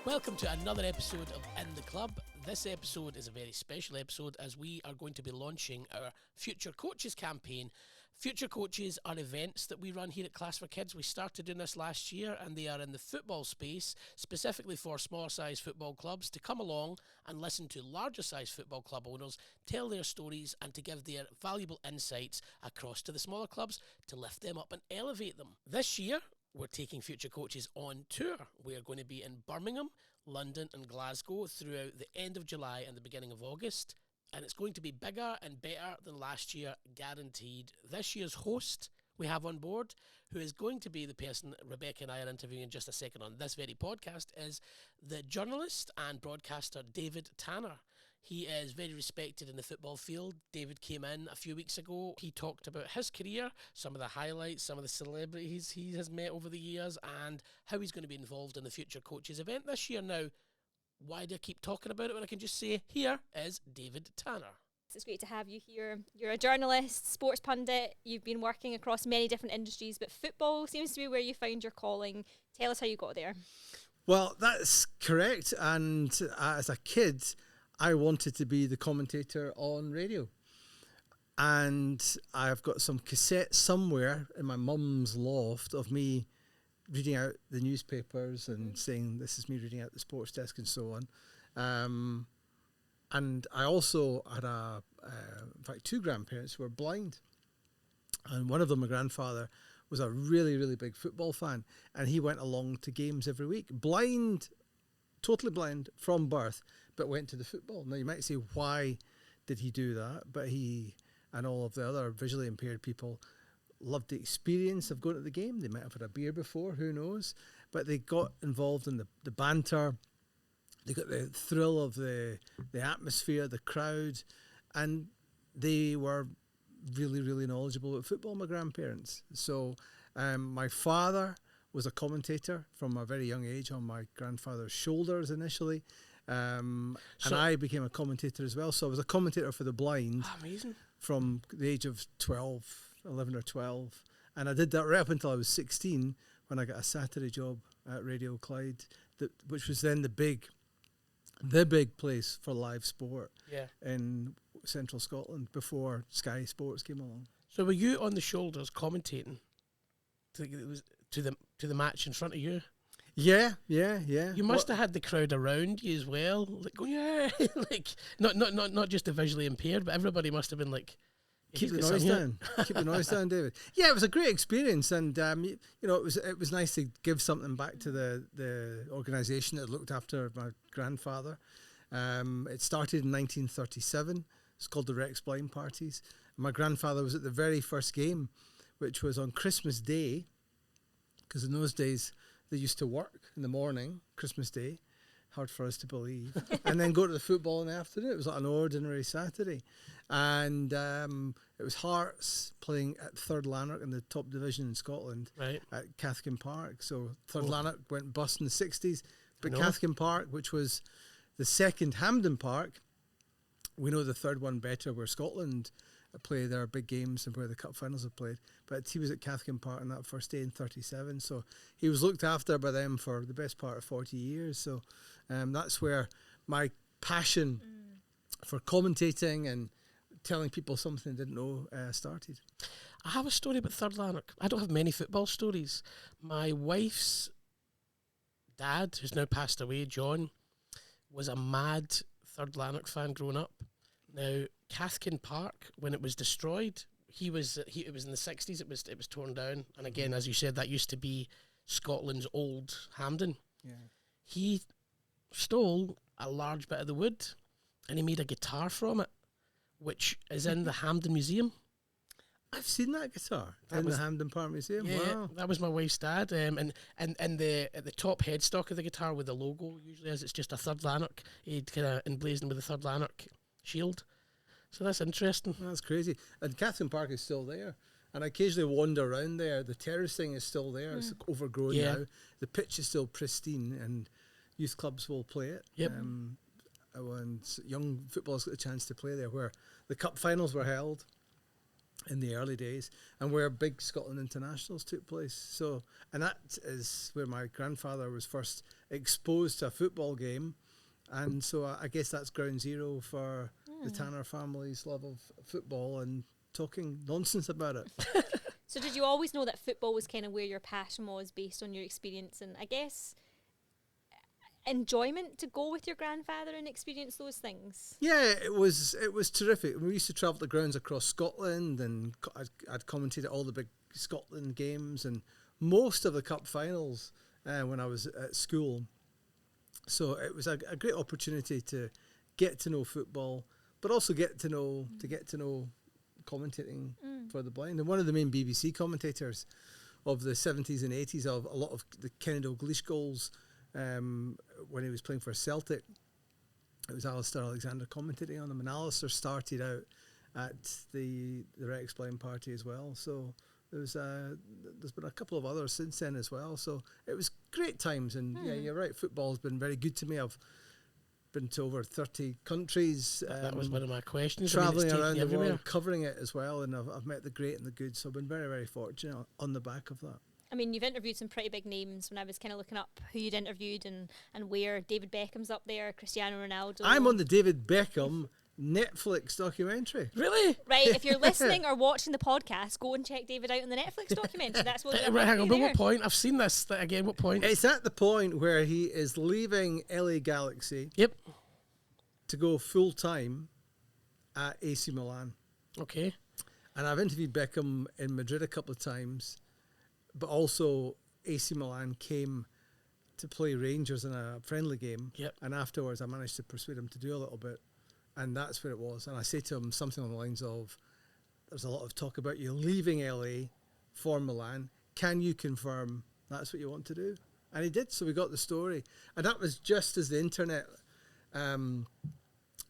Welcome to another episode of In the Club. This episode is a very special episode as we are going to be launching our Future Coaches campaign. Future Coaches are events that we run here at Class for Kids. We started doing this last year and they are in the football space, specifically for smaller size football clubs to come along and listen to larger size football club owners, tell their stories and to give their valuable insights across to the smaller clubs to lift them up and elevate them. This year, we're taking Future Coaches on tour. We are going to be in Birmingham, London and Glasgow throughout the end of July and the beginning of August. And it's going to be bigger and better than last year, guaranteed. This year's host we have on board, who is going to be the person Rebecca and I are interviewing in just a second on this very podcast, is the journalist and broadcaster David Tanner. He is very respected in the football field. David came in a few weeks ago. He talked about his career, some of the highlights, some of the celebrities he has met over the years, and how he's going to be involved in the Future Coaches event this year. Now, why do I keep talking about it when I can just say, here is David Tanner. It's great to have you here. You're a journalist, sports pundit. You've been working across many different industries, but football seems to be where you found your calling. Tell us how you got there. Well, that's correct. And as a kid, I wanted to be the commentator on radio. And I've got some cassettes somewhere in my mum's loft of me reading out the newspapers and saying, this is me reading out the sports desk and so on. And I also had in fact, two grandparents who were blind. And one of them, my grandfather, was a really, really big football fan. And he went along to games every week. Blind, totally blind from birth, but went to the football. Now, you might say, why did he do that? But he and all of the other visually impaired people loved the experience of going to the game. They might have had a beer before, who knows? But they got involved in the banter. They got the thrill of the atmosphere, the crowd, and they were really, really knowledgeable about football, my grandparents. So my father was a commentator from a very young age on my grandfather's shoulders initially. And I became a commentator as well. So I was a commentator for the blind. Amazing. From the age of 11 or 12. And I did that right up until I was 16 when I got a Saturday job at Radio Clyde, which was then the big place for live sport in central Scotland before Sky Sports came along. So were you on the shoulders commentating to the match in front of you? Yeah. You must have had the crowd around you as well, like going, yeah, like not just the visually impaired, but everybody must have been like, keep the noise down. Keep the noise down, David. Yeah, it was a great experience, and it was nice to give something back to the organisation that looked after my grandfather. It started in 1937. It's called the Rex Blind Parties. My grandfather was at the very first game, which was on Christmas Day, because in those days they used to work in the morning, Christmas Day. Hard for us to believe. And then go to the football in the afternoon. It was like an ordinary Saturday. And it was Hearts playing at Third Lanark in the top division in Scotland at Cathkin Park. So Third Lanark went bust in the 60s. But Cathkin Park, which was the second Hampden Park, we know the third one better, where Scotland play their big games and where the cup finals have played. But he was at Cathkin Park on that first day in 37. So he was looked after by them for the best part of 40 years. So that's where my passion for commentating and telling people something they didn't know started. I have a story about Third Lanark. I don't have many football stories. My wife's dad, who's now passed away, John, was a mad Third Lanark fan growing up. Now, Cathkin Park, when it was destroyed, it was in the 60s, it was torn down. And again, as you said, that used to be Scotland's old Hampden. Yeah. He stole a large bit of the wood and he made a guitar from it, which is in the Hampden Museum. I've seen that guitar the Hampden Park Museum. Yeah, wow. That was my wife's dad. And at the top headstock of the guitar with the logo, usually as it's just a Third Lanark, he'd kind of emblazoned with the Third Lanark shield. So that's interesting. That's crazy. And Cathkin Park is still there. And I occasionally wander around there. The terracing is still there. It's overgrown now. The pitch is still pristine and youth clubs will play it. Yep. And young footballers got a chance to play there, where the cup finals were held. in the early days, and where big Scotland internationals took place. So, and that is where my grandfather was first exposed to a football game, and so I guess that's ground zero for the Tanner family's love of football and talking nonsense about it. So did you always know that football was kind of where your passion was based on your experience and I guess enjoyment to go with your grandfather and experience those things? Yeah, it was terrific. We used to travel to grounds across Scotland, and I'd commentated all the big Scotland games and most of the cup finals when I was at school. So it was a great opportunity to get to know football, but also get to know commentating for the blind. And one of the main BBC commentators of the 70s and 80s of a lot of the Kenny Dalglish goals when he was playing for Celtic, it was Alistair Alexander commentating on them, and Alistair started out at the Rex Blind Party as well. So there's been a couple of others since then as well. So it was great times, and yeah, you're right. Football's been very good to me. I've been to over 30 countries. That was one of my questions. Traveling I mean, around the everywhere. world, covering it as well, and I've met the great and the good. So I've been very, very fortunate on the back of that. I mean, you've interviewed some pretty big names. When I was kind of looking up who you'd interviewed and where, David Beckham's up there, Cristiano Ronaldo. I'm on the David Beckham Netflix documentary. Really? Right, if you're listening or watching the podcast, go and check David out on the Netflix documentary. That's what Right, hang on, but what point? I've seen this again. What point? It's at the point where he is leaving LA Galaxy Yep. to go full time at AC Milan. Okay. And I've interviewed Beckham in Madrid a couple of times, but also AC Milan came to play Rangers in a friendly game. Yep. And afterwards I managed to persuade him to do a little bit. And that's where it was. And I say to him something on the lines of, there's a lot of talk about you leaving LA for Milan. Can you confirm that's what you want to do? And he did. So we got the story. And that was just as the internet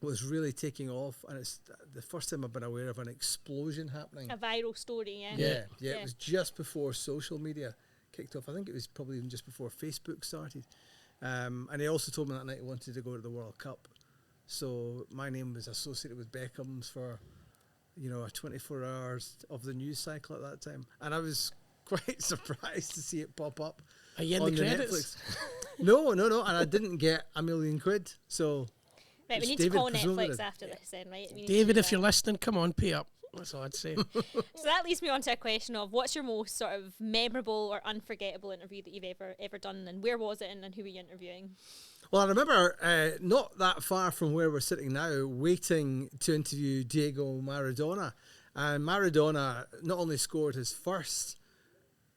was really taking off. And it's the first time I've been aware of an explosion happening. a viral story, yeah. Yeah. It was just before social media kicked off. I think it was probably even just before Facebook started. And he also told me that night he wanted to go to the World Cup. So my name was associated with Beckham's for, a 24 hours of the news cycle at that time. And I was quite surprised to see it pop up. Are you in on the credits? Netflix. No. And I didn't get £1 million. So Right, we it's need David to call presumably Netflix did. after this then, right? We need to David, do if you're that. listening, come on, pay up. That's all I'd say. So that leads me on to a question of what's your most sort of memorable or unforgettable interview that you've ever done, and where was it and who were you interviewing? Well, I remember not that far from where we're sitting now, waiting to interview Diego Maradona. And Maradona not only scored his first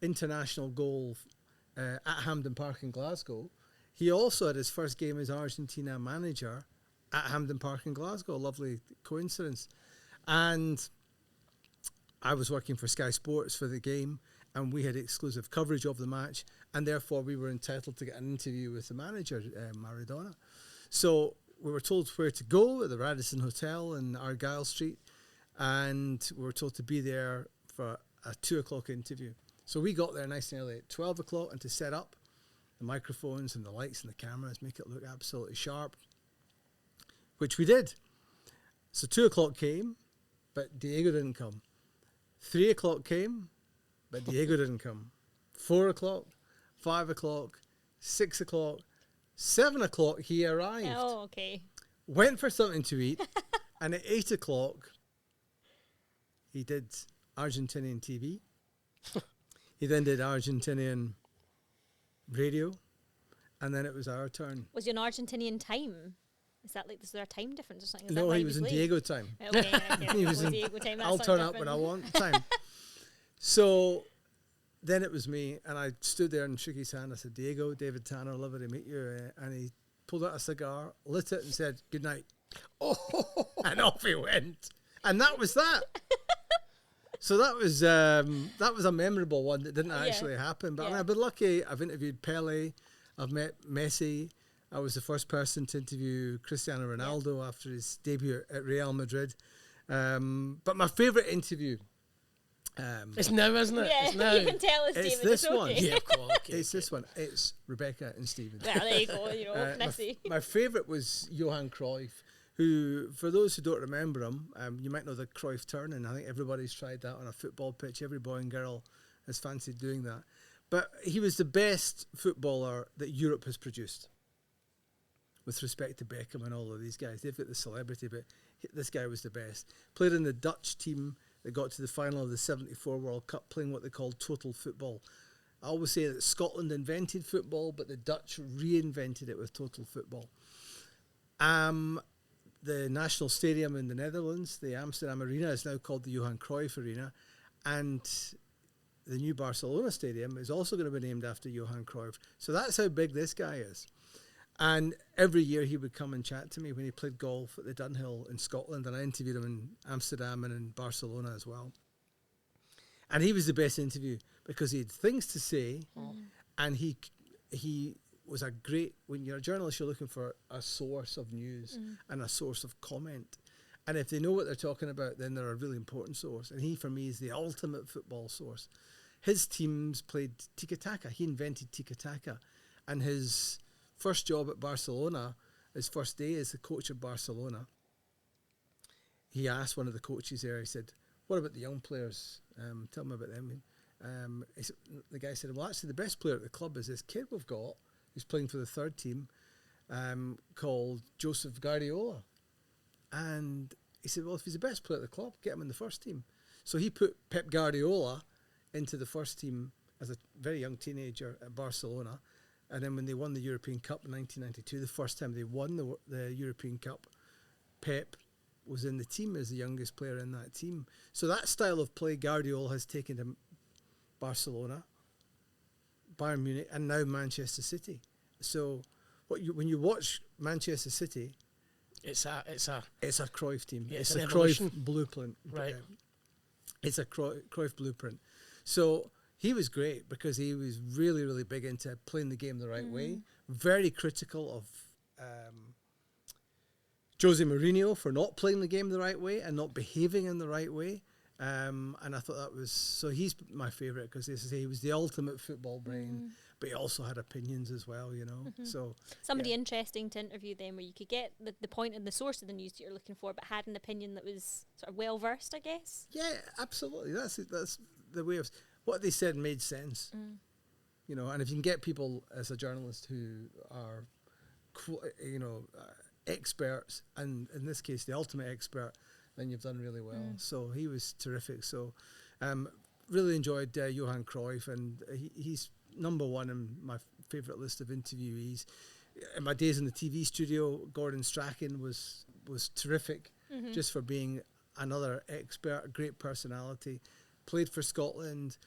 international goal at Hampden Park in Glasgow, he also had his first game as Argentina manager at Hampden Park in Glasgow. A lovely coincidence. And I was working for Sky Sports for the game, and we had exclusive coverage of the match, and therefore we were entitled to get an interview with the manager, Maradona. So we were told where to go at the Radisson Hotel in Argyle Street, and we were told to be there for a 2:00 interview. So we got there nice and early at 12 o'clock, and to set up the microphones and the lights and the cameras, make it look absolutely sharp, which we did. So 2:00 came, but Diego didn't come. 3:00 came, but Diego didn't come. 4:00, 5:00, 6:00, 7:00 he arrived. Oh, okay. Went for something to eat, and at 8:00 he did Argentinian TV. He then did Argentinian radio, and then it was our turn. Was you on Argentinian time? Is there a time difference or something? Is that No, why he was in late? Diego time. Okay, right, He was in, Diego time. I'll turn up when I want time. So then it was me, and I stood there and shook his hand. I said, Diego, David Tanner, lovely to meet you. And he pulled out a cigar, lit it, and said, good night. Oh, and off he went. And that was that. So that was a memorable one that didn't actually happen. But I mean, I've been lucky. I've interviewed Pele. I've met Messi. I was the first person to interview Cristiano Ronaldo after his debut at Real Madrid. But my favourite interview... It's now, isn't it? Yeah, It's now. you can tell us, It's David. this it's okay. one. Yeah, of course. Okay, It's this one. It's Rebecca and Stephen. Well, there you go. My Messy. favourite was Johan Cruyff, who, for those who don't remember him, you might know the Cruyff turning. I think everybody's tried that on a football pitch. Every boy and girl has fancied doing that. But he was the best footballer that Europe has produced, with respect to Beckham and all of these guys. They've got the celebrity, but this guy was the best. Played in the Dutch team that got to the final of the 74 World Cup, playing what they called total football. I always say that Scotland invented football, but the Dutch reinvented it with total football. The national stadium in the Netherlands, the Amsterdam Arena, is now called the Johan Cruyff Arena, and the new Barcelona stadium is also going to be named after Johan Cruyff. So that's how big this guy is. And every year he would come and chat to me when he played golf at the Dunhill in Scotland, and I interviewed him in Amsterdam and in Barcelona as well. And he was the best interview because he had things to say, and he was a great, when you're a journalist, you're looking for a source of news and a source of comment. And if they know what they're talking about, then they're a really important source. And he, for me, is the ultimate football source. His teams played tiki-taka. He invented tiki-taka. And his first job at Barcelona, his first day as the coach of Barcelona, he asked one of the coaches there, he said, "What about the young players? Tell me about them." The guy said, "Well, actually, the best player at the club is this kid we've got who's playing for the third team called Joseph Guardiola." And he said, "Well, if he's the best player at the club, get him in the first team." So he put Pep Guardiola into the first team as a very young teenager at Barcelona. And then when they won the European Cup in 1992, the first time they won the European Cup, Pep was in the team as the youngest player in that team. So that style of play Guardiola has taken to Barcelona, Bayern Munich, and now Manchester City. So when you watch Manchester City, it's a Cruyff team. Yeah, it's an a evolution. Cruyff blueprint. Right. It's a Cruyff blueprint. So he was great because he was really, really big into playing the game the right way. Very critical of Jose Mourinho for not playing the game the right way and not behaving in the right way. And I thought that was, so he's my favourite because he was the ultimate football brain, but he also had opinions as well, you know. So somebody interesting to interview then, where you could get the point and the source of the news that you're looking for, but had an opinion that was sort of well versed, I guess. Yeah, absolutely. That's the way of what they said made sense, you know. And if you can get people as a journalist who are, experts, and in this case the ultimate expert, then you've done really well. So he was terrific. So really enjoyed Johan Cruyff, and he's number one in my favourite list of interviewees. In my days in the TV studio, Gordon Strachan was terrific, just for being another expert, great personality. Played for Scotland,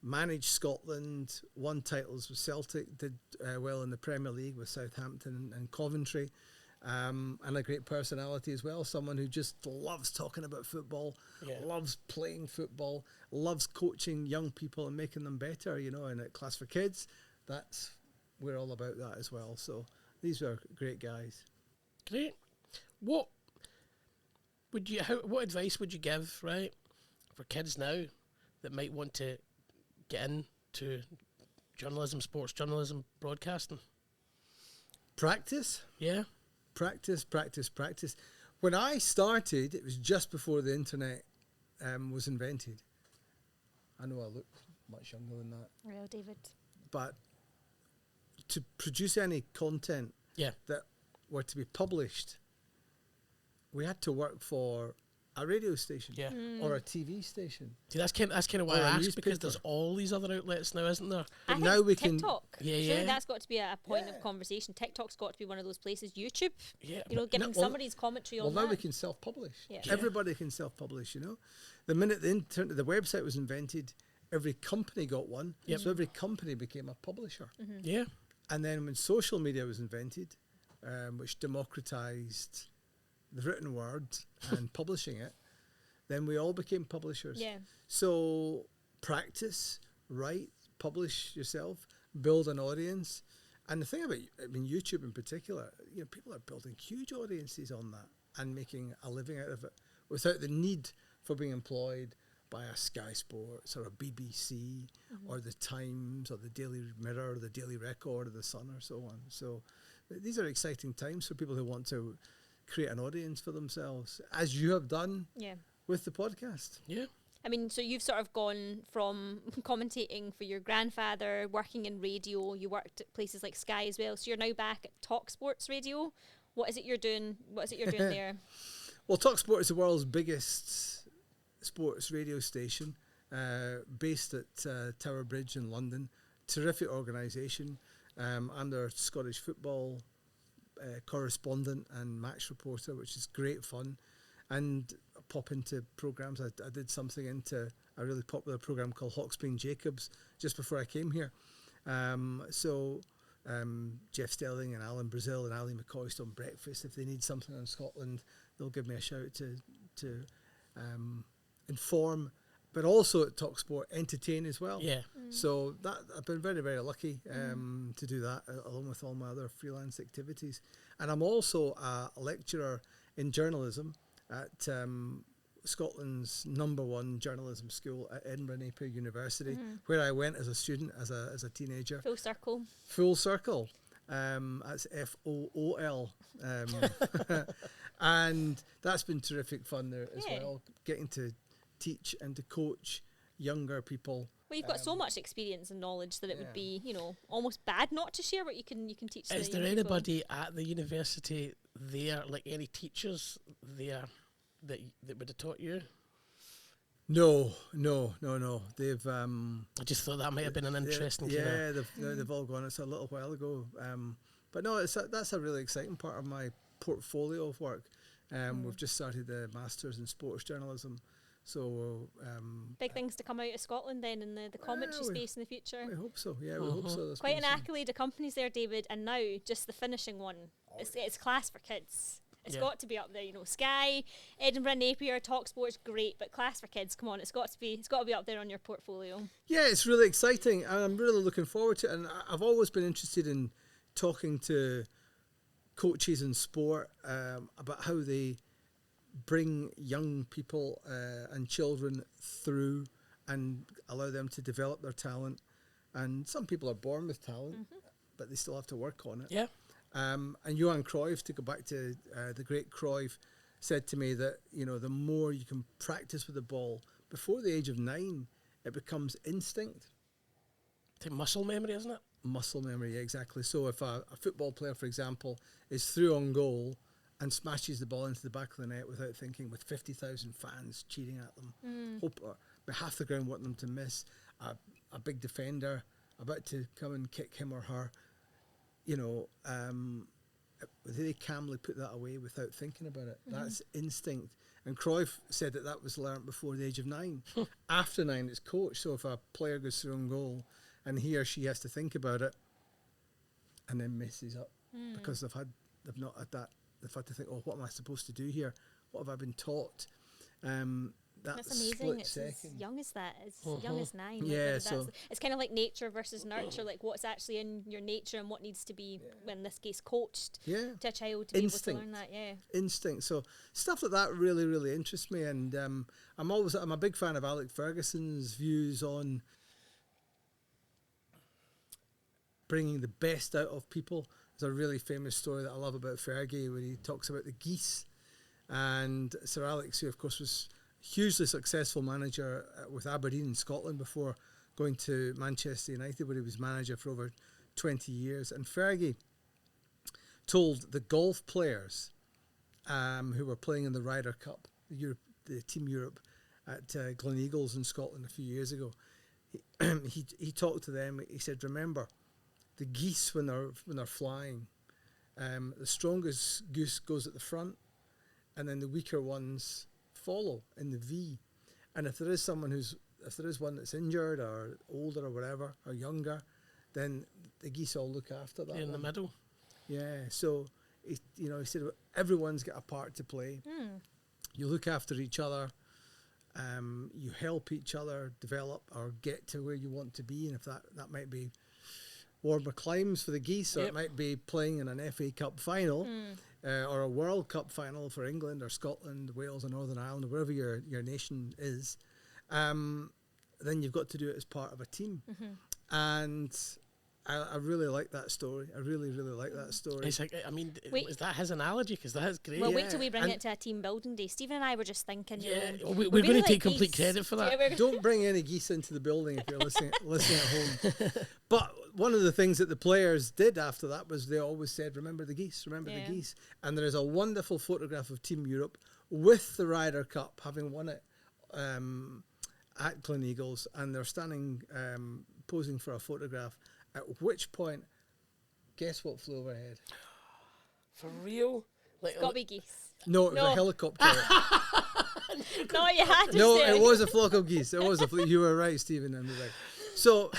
managed Scotland, won titles with Celtic, did well in the Premier League with Southampton and Coventry. And a great personality as well, someone who just loves talking about football, loves playing football, loves coaching young people and making them better, you know. And at Class for Kids, we're all about that as well. So these are great guys. Great. What advice would you give, right, for kids now that might want to get into journalism, sports journalism, broadcasting? Practice. Yeah. Practice. When I started, it was just before the internet was invented. I know I look much younger than that. Real David. But to produce any content that were to be published, we had to work for a radio station or a TV station. See, that's kind of why I asked, because there's all these other outlets now, isn't there? But now we TikTok. Yeah. That's got to be a point of conversation. TikTok's got to be one of those places. YouTube. Yeah. You know, giving somebody's commentary on that. Well, now we can self-publish. Yeah. Everybody can self-publish, you know. The minute the website was invented, every company got one. Yep. So every company became a publisher. Yeah. And then when social media was invented, which democratized the written word and publishing it, then we all became publishers. Yeah. So practice, write, publish yourself, build an audience. And the thing about, YouTube in particular, you know, people are building huge audiences on that and making a living out of it without the need for being employed by a Sky Sports or a BBC or the Times or the Daily Mirror or the Daily Record or the Sun or so on. So these are exciting times for people who want to create an audience for themselves, as you have done with the podcast. Yeah. I mean, so you've sort of gone from commentating for your grandfather, working in radio. You worked at places like Sky as well. So you're now back at Talk Sports Radio. What is it you're doing? What is it you're doing there? Well, Talk Sport is the world's biggest sports radio station, based at Tower Bridge in London. Terrific organisation. I'm their Scottish football correspondent and match reporter, which is great fun. And I pop into programmes. I did something into a really popular programme called Hawksby and Jacobs just before I came here. Jeff Stelling and Alan Brazil and Ali McCoist on breakfast. If they need something on Scotland, they'll give me a shout to inform, but also at TalkSport entertain as well. Yeah. So that I've been very, very lucky to do that along with all my other freelance activities. And I'm also a lecturer in journalism at Scotland's #1 journalism school at Edinburgh Napier University, where I went as a student, as a teenager. Full circle. Full circle. That's FOOL. And that's been terrific fun there as well, getting to teach and to coach younger people. Well, you've got so much experience and knowledge that it would be, almost bad not to share what you can teach. Is there anybody at the university there, like any teachers there that would have taught you? No. They've. I just thought that might have been an interesting. They've all gone. It's a little while ago. But no, that's a really exciting part of my portfolio of work. We've just started the Masters in Sports Journalism. So big things to come out of Scotland then in the commentary space in the future. We hope so. Yeah, we hope so. There's quite an accolade accompanies there, David. And now just the finishing one. It's class for kids. It's got to be up there, Sky, Edinburgh Napier, Talk Sports, great, but class for kids, come on, it's got to be up there on your portfolio. Yeah, it's really exciting, and I'm really looking forward to it. And I've always been interested in talking to coaches in sport about how they bring young people and children through and allow them to develop their talent. And some people are born with talent, but they still have to work on it. Yeah. And Johan Cruyff, to go back to the great Cruyff, said to me that, the more you can practice with the ball, before the age of 9, it becomes instinct. It's like muscle memory, isn't it? Muscle memory, yeah, exactly. So if a football player, for example, is through on goal and smashes the ball into the back of the net without thinking, with 50,000 fans cheering at them, but half the ground wanting them to miss, a big defender about to come and kick him or her, they calmly put that away without thinking about it. That's instinct. And Cruyff said that was learnt before the age of 9. After 9, it's coached. So if a player goes through on goal and he or she has to think about it and then messes up because they've not had that, they've had to think, what am I supposed to do here? What have I been taught? That's amazing. It's as young as that. It's young as 9. Yeah, it's kind of like nature versus nurture, like what's actually in your nature and what needs to be, in this case, coached to a child to be able to learn that. Yeah, instinct. So stuff like that really, really interests me, and I'm a big fan of Alex Ferguson's views on bringing the best out of people. There's a really famous story that I love about Fergie where he talks about the geese, and Sir Alex, who of course was hugely successful manager with Aberdeen in Scotland before going to Manchester United, where he was manager for over 20 years. And Fergie told the golf players who were playing in the Ryder Cup, the Team Europe at Gleneagles in Scotland a few years ago, he talked to them. He said, remember, the geese when they're flying, the strongest goose goes at the front, and then the weaker ones follow in the V. And if there is one that's injured or older or whatever or younger, then the geese all look after that. In the middle. Yeah. So he said everyone's got a part to play. You look after each other. You help each other develop or get to where you want to be, and if that might be warmer climes for the geese, or it might be playing in an FA Cup final. Or a World Cup final for England or Scotland, Wales or Northern Ireland, or wherever your nation is, then you've got to do it as part of a team. And I really like that story. I really, really like that story. It's like, I mean, Wait. is that his analogy? Because that is great. Well, Yeah, wait till we bring and- it to a team building day. Stephen and I were just thinking, you Yeah, know, we're really going to like take complete geese. credit for that. Yeah, we're- Don't bring any geese into the building if you're listening at home. But one of the things that the players did after that was they always said, remember the geese, remember Yeah. the geese. And there is a wonderful photograph of Team Europe with the Ryder Cup, having won it at Glen Eagles, and they're standing posing for a photograph, at which point, guess what flew overhead? For real? Like, Got to be geese. No, it was No. a helicopter. No, you had to No, say it was a flock of geese. It was you were right, Stephen. And right. So,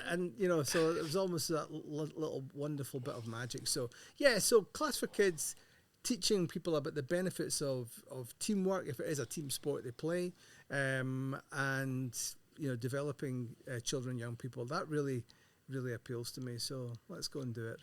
and you know, so it was almost that little wonderful bit of magic. So, yeah, so Class for Kids, teaching people about the benefits of teamwork, if it is a team sport they play, and you know, developing children, young people. That really, really appeals to me. So let's go and do it.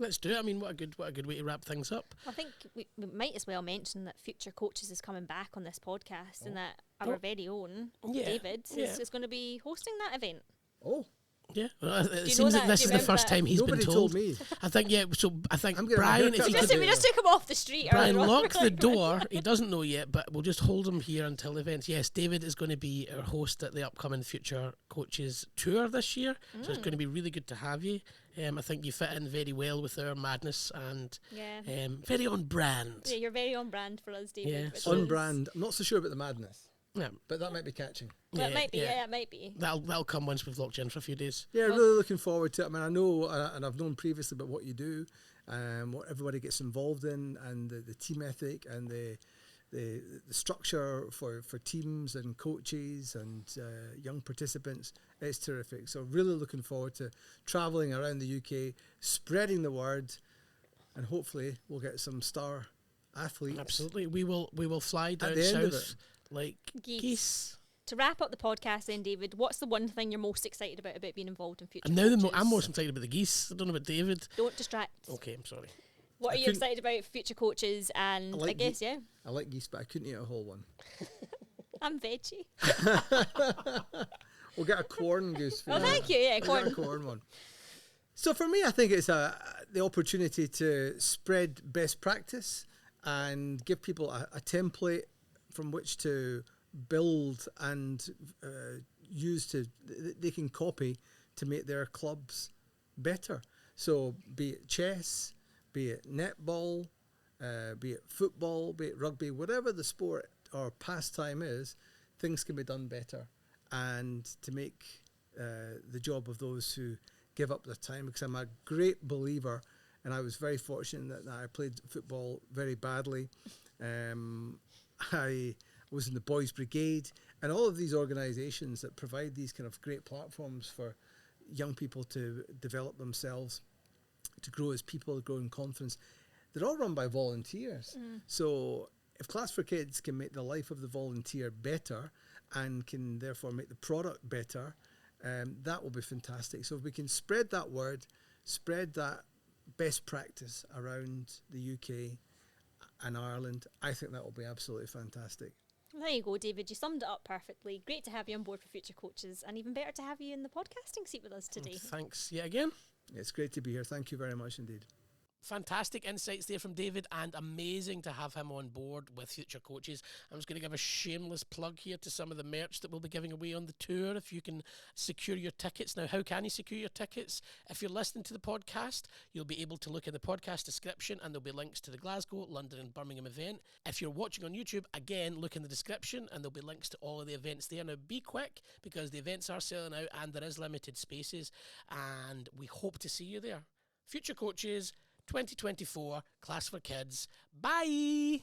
Let's do it. I mean, what a good way to wrap things up. I think we might as well mention that Future Coaches is coming back on this podcast and that our very own Yeah, David yeah. is going to be hosting that event. Oh, Yeah, well, it know seems that that? this Do is you the first remember time he's nobody been told told. me. I think so. I think I'm getting a Brian, if haircut you today. could, We just took him off the street. Brian, earlier on. lock the door. He doesn't know yet, but we'll just hold him here until the events. Yes, David is going to be our host at the upcoming Future Coaches Tour this year, so it's going to be really good to have you. I think you fit in very well with our madness and Yeah. very on brand. Yeah, you're very on brand for us, David. Yeah, which On is- brand. I'm not so sure about the madness, Yeah, but that might be catching. Well, it might be. Yeah, it might be. That'll come once we've locked you in for a few days. Yeah, really looking forward to it. I mean, I know, and I've known previously about what you do, what everybody gets involved in, and the team ethic and the structure for teams and coaches and young participants. It's terrific. So really looking forward to travelling around the UK, spreading the word, and hopefully we'll get some star athletes. Absolutely, we will fly down the end of south like Geese. To wrap up the podcast then, David, what's the one thing you're most excited about being involved in Future And now Coaches? I'm most excited about the geese. I don't know about David. Don't distract. Okay, I'm sorry. What I are you couldn't- excited about for Future Coaches? And I guess, yeah, I like geese, but I couldn't eat a whole one. I'm veggie. We'll get a corn goose. For Oh, you. thank you. Yeah, We'll get a corn. corn one. So for me, I think it's the opportunity to spread best practice and give people a template from which to build and use they can copy to make their clubs better. So be it chess, be it netball, be it football, be it rugby, whatever the sport or pastime is, things can be done better. And to make the job of those who give up their time, because I'm a great believer, and I was very fortunate that I played football very badly. I was in the Boys Brigade, and all of these organisations that provide these kind of great platforms for young people to develop themselves, to grow as people, to grow in confidence, they're all run by volunteers. So if Class for Kids can make the life of the volunteer better and can therefore make the product better, that will be fantastic. So if we can spread that word, spread that best practice around the UK and Ireland, I think that will be absolutely fantastic. There you go, David. You summed it up perfectly. Great to have you on board for Future Coaches, and even better to have you in the podcasting seat with us today. Thanks yet again. It's great to be here. Thank you very much indeed. Fantastic insights there from David, and amazing to have him on board with Future Coaches. I'm just going to give a shameless plug here to some of the merch that we'll be giving away on the tour. If you can secure your tickets. Now, how can you secure your tickets? If you're listening to the podcast, you'll be able to look in the podcast description, and there'll be links to the Glasgow, London and Birmingham event. If you're watching on YouTube, again, look in the description, and there'll be links to all of the events there. Now, be quick, because the events are selling out and there is limited spaces, and we hope to see you there. Future Coaches 2024, Class for Kids. Bye!